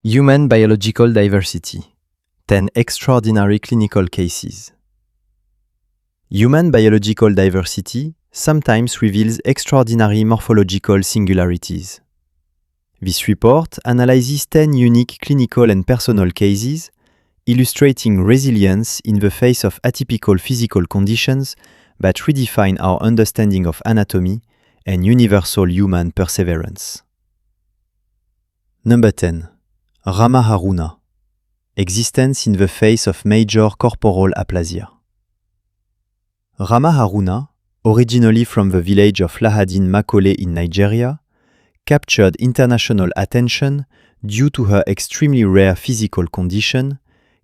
Human biological diversity. 10 extraordinary clinical cases. Human biological diversity sometimes reveals extraordinary morphological singularities. This report analyzes 10 unique clinical and personal cases, illustrating resilience in the face of atypical physical conditions that redefine our understanding of anatomy and universal human perseverance. Number 10. Rama Haruna. Existence in the face of major corporal aplasia. Rama Haruna, originally from the village of Lahadin Makole in Nigeria, captured international attention due to her extremely rare physical condition,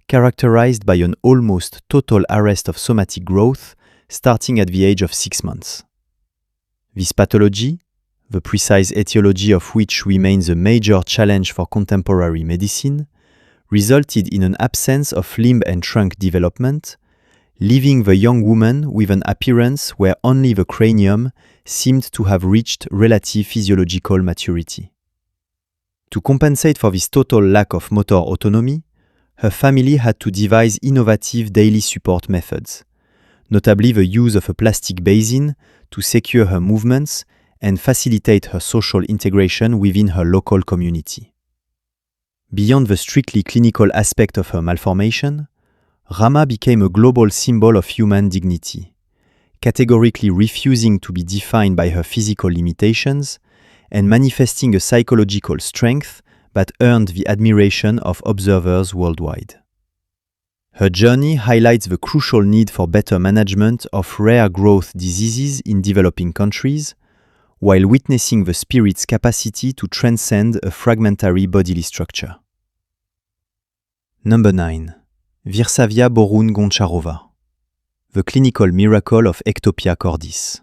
characterized by an almost total arrest of somatic growth starting at the age of 6 months. This pathology, the precise etiology of which remains a major challenge for contemporary medicine, resulted in an absence of limb and trunk development, leaving the young woman with an appearance where only the cranium seemed to have reached relative physiological maturity. To compensate for this total lack of motor autonomy, her family had to devise innovative daily support methods, notably the use of a plastic basin to secure her movements and facilitate her social integration within her local community. Beyond the strictly clinical aspect of her malformation, Rama became a global symbol of human dignity, categorically refusing to be defined by her physical limitations and manifesting a psychological strength that earned the admiration of observers worldwide. Her journey highlights the crucial need for better management of rare growth diseases in developing countries, while witnessing the spirit's capacity to transcend a fragmentary bodily structure. Number 9. Virsavia Borun-Goncharova. The clinical miracle of Ectopia cordis.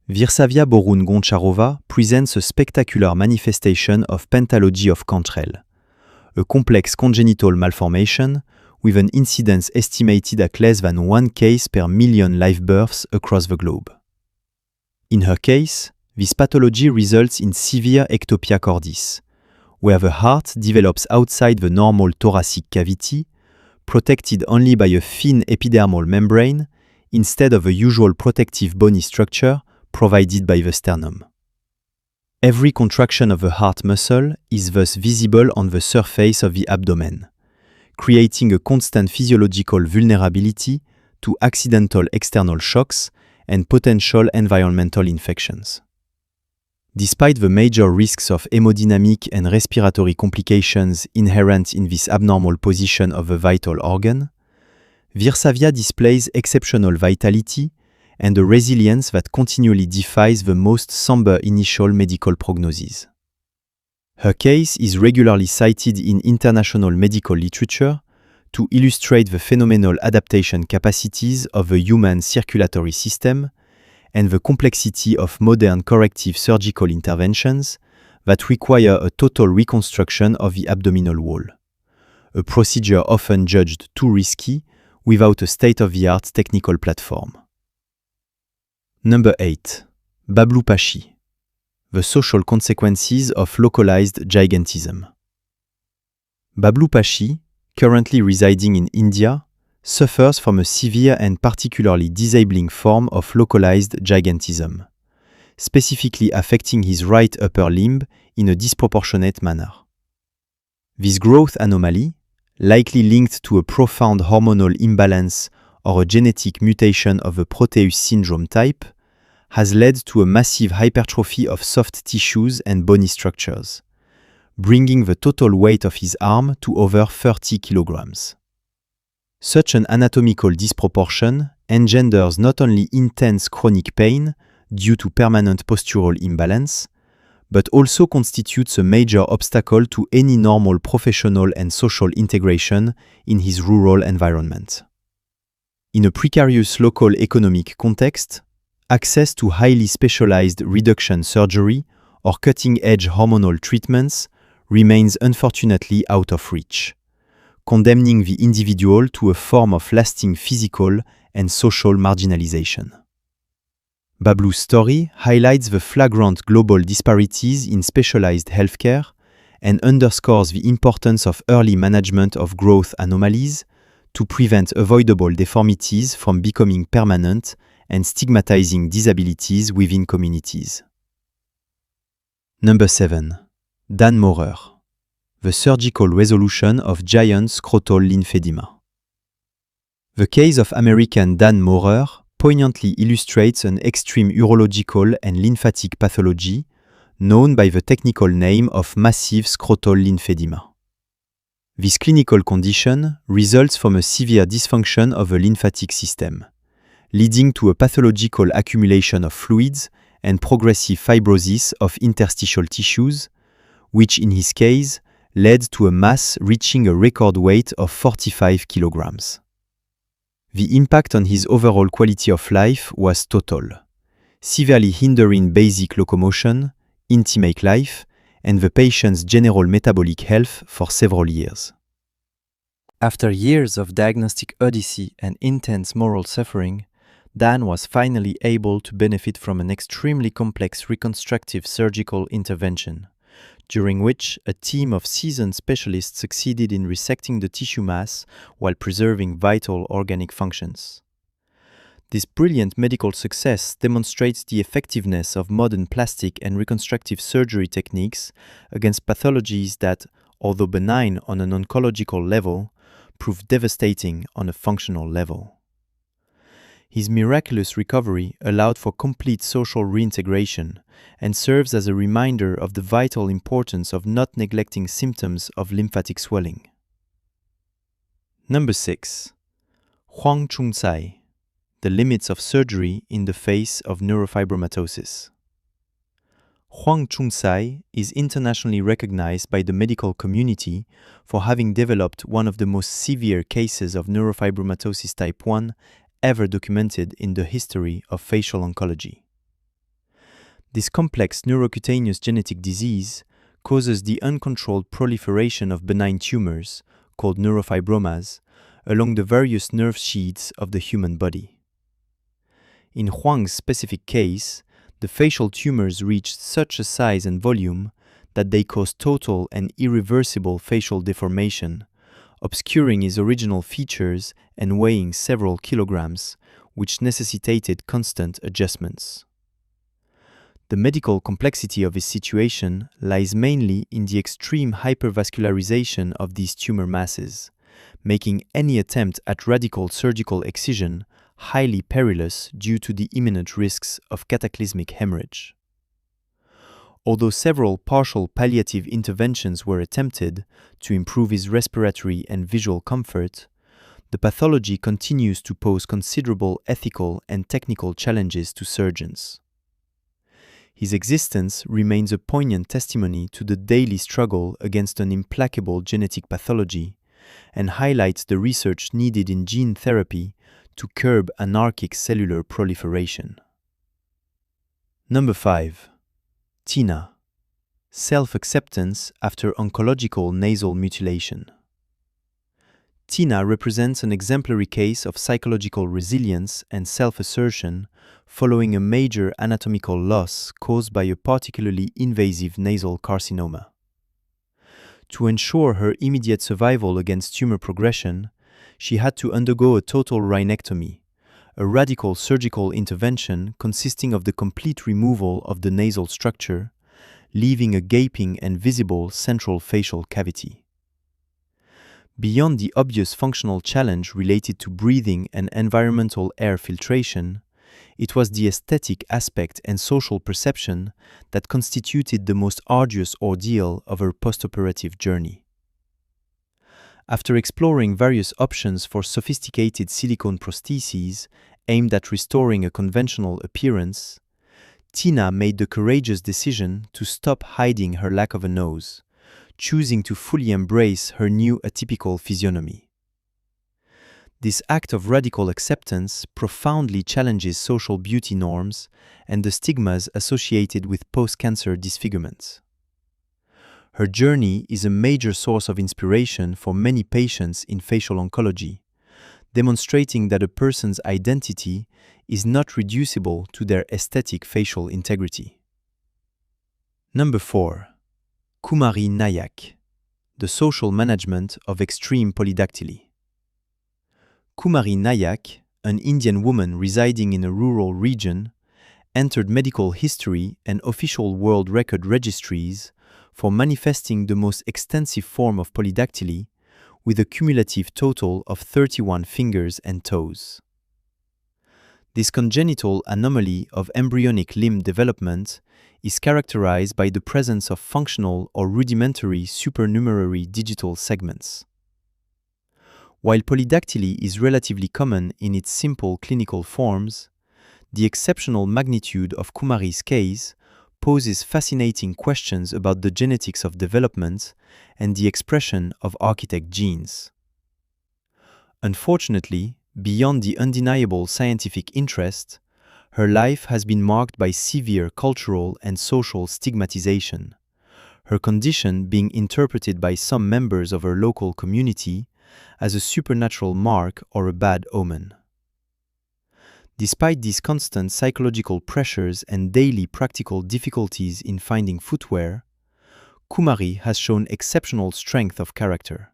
Virsavia Borun-Goncharova presents a spectacular manifestation of pentalogy of Cantrell, a complex congenital malformation with an incidence estimated at less than 1 case per million live births across the globe. In her case, this pathology results in severe ectopia cordis, where the heart develops outside the normal thoracic cavity, protected only by a thin epidermal membrane instead of the usual protective bony structure provided by the sternum. Every contraction of the heart muscle is thus visible on the surface of the abdomen, creating a constant physiological vulnerability to accidental external shocks and potential environmental infections. Despite the major risks of hemodynamic and respiratory complications inherent in this abnormal position of the vital organ, Virsavia displays exceptional vitality and a resilience that continually defies the most somber initial medical prognoses. Her case is regularly cited in international medical literature to illustrate the phenomenal adaptation capacities of the human circulatory system and the complexity of modern corrective surgical interventions that require a total reconstruction of the abdominal wall, a procedure often judged too risky without a state-of-the-art technical platform. Number 8. Bablu Pashi. The social consequences of localized gigantism. Bablu Pashi, currently residing in India, suffers from a severe and particularly disabling form of localized gigantism, specifically affecting his right upper limb in a disproportionate manner. This growth anomaly, likely linked to a profound hormonal imbalance or a genetic mutation of the Proteus syndrome type, has led to a massive hypertrophy of soft tissues and bony structures, bringing the total weight of his arm to over 30 kilograms. Such an anatomical disproportion engenders not only intense chronic pain due to permanent postural imbalance, but also constitutes a major obstacle to any normal professional and social integration in his rural environment. In a precarious local economic context, access to highly specialized reduction surgery or cutting-edge hormonal treatments remains unfortunately out of reach, condemning the individual to a form of lasting physical and social marginalization. Bablu's story highlights the flagrant global disparities in specialized healthcare and underscores the importance of early management of growth anomalies to prevent avoidable deformities from becoming permanent and stigmatizing disabilities within communities. Number 7. Dan Maurer. The surgical resolution of giant scrotal lymphedema. The case of American Dan Maurer poignantly illustrates an extreme urological and lymphatic pathology known by the technical name of massive scrotal lymphedema. This clinical condition results from a severe dysfunction of the lymphatic system, leading to a pathological accumulation of fluids and progressive fibrosis of interstitial tissues, which in his case led to a mass reaching a record weight of 45 kilograms. The impact on his overall quality of life was total, severely hindering basic locomotion, intimate life, and the patient's general metabolic health for several years. After years of diagnostic odyssey and intense moral suffering, Dan was finally able to benefit from an extremely complex reconstructive surgical intervention, during which a team of seasoned specialists succeeded in resecting the tissue mass while preserving vital organic functions. This brilliant medical success demonstrates the effectiveness of modern plastic and reconstructive surgery techniques against pathologies that, although benign on an oncological level, prove devastating on a functional level. His miraculous recovery allowed for complete social reintegration and serves as a reminder of the vital importance of not neglecting symptoms of lymphatic swelling. Number 6. Huang Chun-tsai. The limits of surgery in the face of neurofibromatosis. Huang Chun-tsai is internationally recognized by the medical community for having developed one of the most severe cases of neurofibromatosis type 1 ever documented in the history of facial oncology. This complex neurocutaneous genetic disease causes the uncontrolled proliferation of benign tumors, called neurofibromas, along the various nerve sheaths of the human body. In Huang's specific case, the facial tumors reached such a size and volume that they caused total and irreversible facial deformation, obscuring his original features and weighing several kilograms, which necessitated constant adjustments. The medical complexity of his situation lies mainly in the extreme hypervascularization of these tumor masses, making any attempt at radical surgical excision highly perilous due to the imminent risks of cataclysmic hemorrhage. Although several partial palliative interventions were attempted to improve his respiratory and visual comfort, the pathology continues to pose considerable ethical and technical challenges to surgeons. His existence remains a poignant testimony to the daily struggle against an implacable genetic pathology and highlights the research needed in gene therapy to curb anarchic cellular proliferation. Number 5. Tina. Self-acceptance after oncological nasal mutilation. Tina represents an exemplary case of psychological resilience and self-assertion following a major anatomical loss caused by a particularly invasive nasal carcinoma. To ensure her immediate survival against tumor progression, she had to undergo a total rhinectomy, a radical surgical intervention consisting of the complete removal of the nasal structure, leaving a gaping and visible central facial cavity. Beyond the obvious functional challenge related to breathing and environmental air filtration, it was the aesthetic aspect and social perception that constituted the most arduous ordeal of her postoperative journey. After exploring various options for sophisticated silicone prostheses aimed at restoring a conventional appearance, Tina made the courageous decision to stop hiding her lack of a nose, choosing to fully embrace her new atypical physiognomy. This act of radical acceptance profoundly challenges social beauty norms and the stigmas associated with post-cancer disfigurements. Her journey is a major source of inspiration for many patients in facial oncology, demonstrating that a person's identity is not reducible to their aesthetic facial integrity. Number 4. Kumari Nayak, The Social Management of Extreme Polydactyly. Kumari Nayak, an Indian woman residing in a rural region, entered medical history and official world record registries for manifesting the most extensive form of polydactyly, with a cumulative total of 31 fingers and toes. This congenital anomaly of embryonic limb development is characterized by the presence of functional or rudimentary supernumerary digital segments. While polydactyly is relatively common in its simple clinical forms, the exceptional magnitude of Kumari's case poses fascinating questions about the genetics of development and the expression of architect genes. Unfortunately, beyond the undeniable scientific interest, her life has been marked by severe cultural and social stigmatization, her condition being interpreted by some members of her local community as a supernatural mark or a bad omen. Despite these constant psychological pressures and daily practical difficulties in finding footwear, Kumari has shown exceptional strength of character.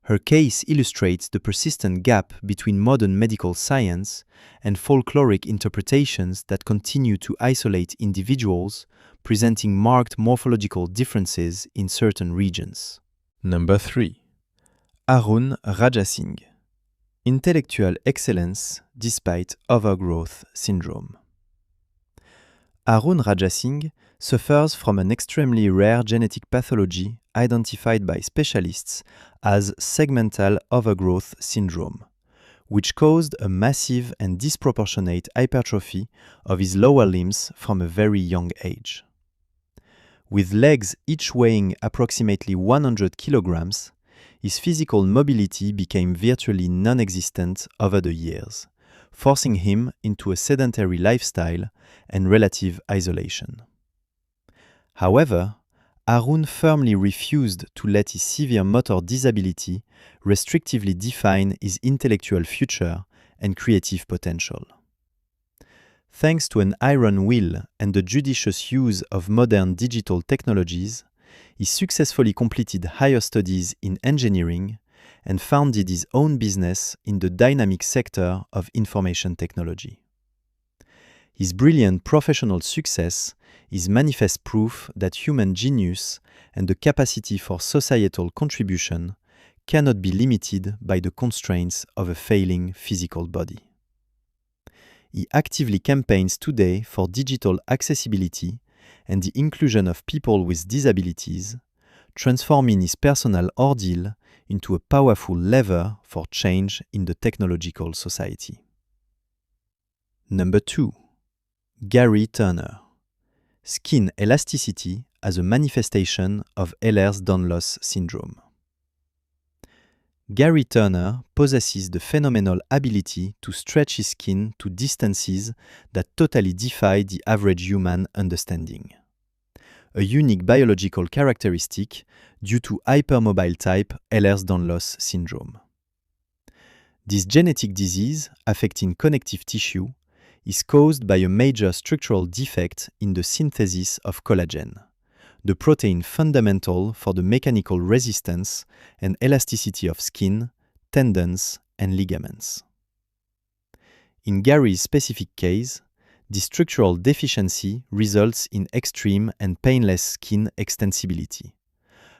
Her case illustrates the persistent gap between modern medical science and folkloric interpretations that continue to isolate individuals presenting marked morphological differences in certain regions. Number 3. Arun Rajasingh. Intellectual excellence despite overgrowth syndrome. Arun Rajasingh suffers from an extremely rare genetic pathology identified by specialists as segmental overgrowth syndrome, which caused a massive and disproportionate hypertrophy of his lower limbs from a very young age. With legs each weighing approximately 100 kilograms, his physical mobility became virtually non-existent over the years, forcing him into a sedentary lifestyle and relative isolation. However, Arun firmly refused to let his severe motor disability restrictively define his intellectual future and creative potential. Thanks to an iron will and the judicious use of modern digital technologies, he successfully completed higher studies in engineering and founded his own business in the dynamic sector of information technology. His brilliant professional success is manifest proof that human genius and the capacity for societal contribution cannot be limited by the constraints of a failing physical body. He actively campaigns today for digital accessibility and the inclusion of people with disabilities, transforming his personal ordeal into a powerful lever for change in the technological society. Number 2. Gary Turner. Skin elasticity as a manifestation of Ehlers-Danlos syndrome. Gary Turner possesses the phenomenal ability to stretch his skin to distances that totally defy the average human understanding. A unique biological characteristic due to hypermobile type Ehlers-Danlos syndrome. This genetic disease affecting connective tissue is caused by a major structural defect in the synthesis of collagen, the protein fundamental for the mechanical resistance and elasticity of skin, tendons, and ligaments. In Gary's specific case, this structural deficiency results in extreme and painless skin extensibility,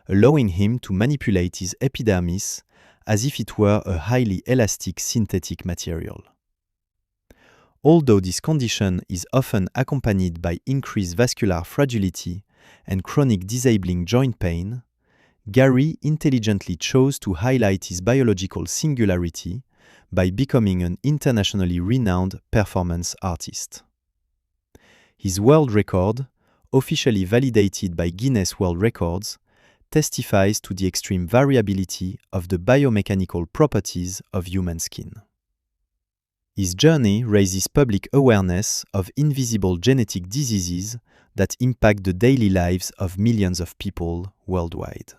allowing him to manipulate his epidermis as if it were a highly elastic synthetic material. Although this condition is often accompanied by increased vascular fragility and chronic disabling joint pain, Gary intelligently chose to highlight his biological singularity by becoming an internationally renowned performance artist. His world record, officially validated by Guinness World Records, testifies to the extreme variability of the biomechanical properties of human skin. His journey raises public awareness of invisible genetic diseases that impact the daily lives of millions of people worldwide.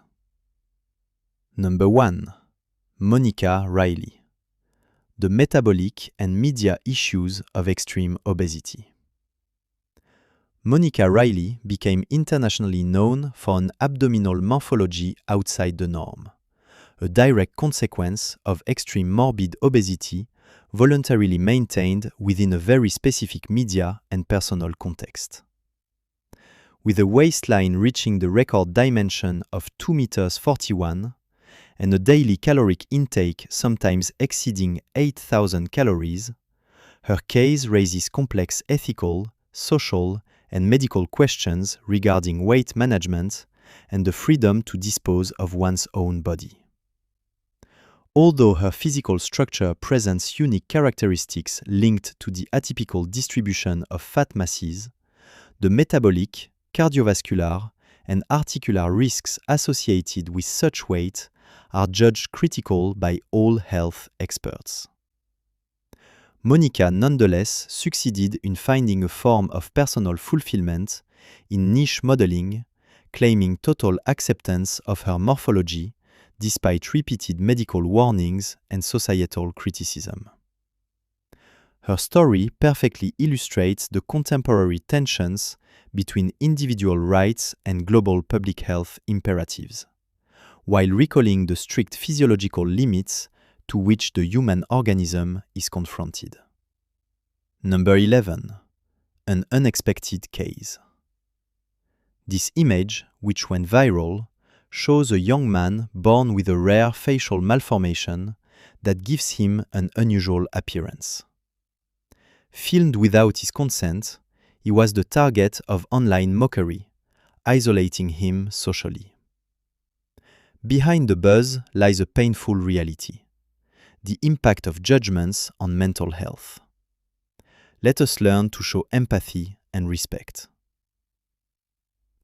Number 1. Monica Riley. The metabolic and media issues of extreme obesity. Monica Riley became internationally known for an abdominal morphology outside the norm, a direct consequence of extreme morbid obesity voluntarily maintained within a very specific media and personal context. With a waistline reaching the record dimension of 2 meters 41 and a daily caloric intake sometimes exceeding 8,000 calories, her case raises complex ethical, social, and medical questions regarding weight management and the freedom to dispose of one's own body. Although her physical structure presents unique characteristics linked to the atypical distribution of fat masses, the metabolic, cardiovascular, and articular risks associated with such weight are judged critical by all health experts. Monica nonetheless succeeded in finding a form of personal fulfillment in niche modeling, claiming total acceptance of her morphology despite repeated medical warnings and societal criticism. Her story perfectly illustrates the contemporary tensions between individual rights and global public health imperatives, while recalling the strict physiological limits to which the human organism is confronted. Number 11. An unexpected case. This image, which went viral, shows a young man born with a rare facial malformation that gives him an unusual appearance. Filmed without his consent, he was the target of online mockery, isolating him socially. Behind the buzz lies a painful reality: the impact of judgments on mental health. Let us learn to show empathy and respect.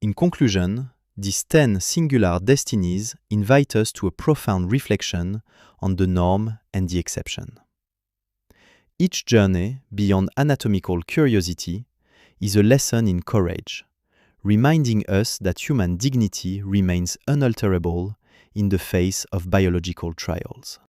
In conclusion, these 10 singular destinies invite us to a profound reflection on the norm and the exception. Each journey beyond anatomical curiosity is a lesson in courage, reminding us that human dignity remains unalterable in the face of biological trials.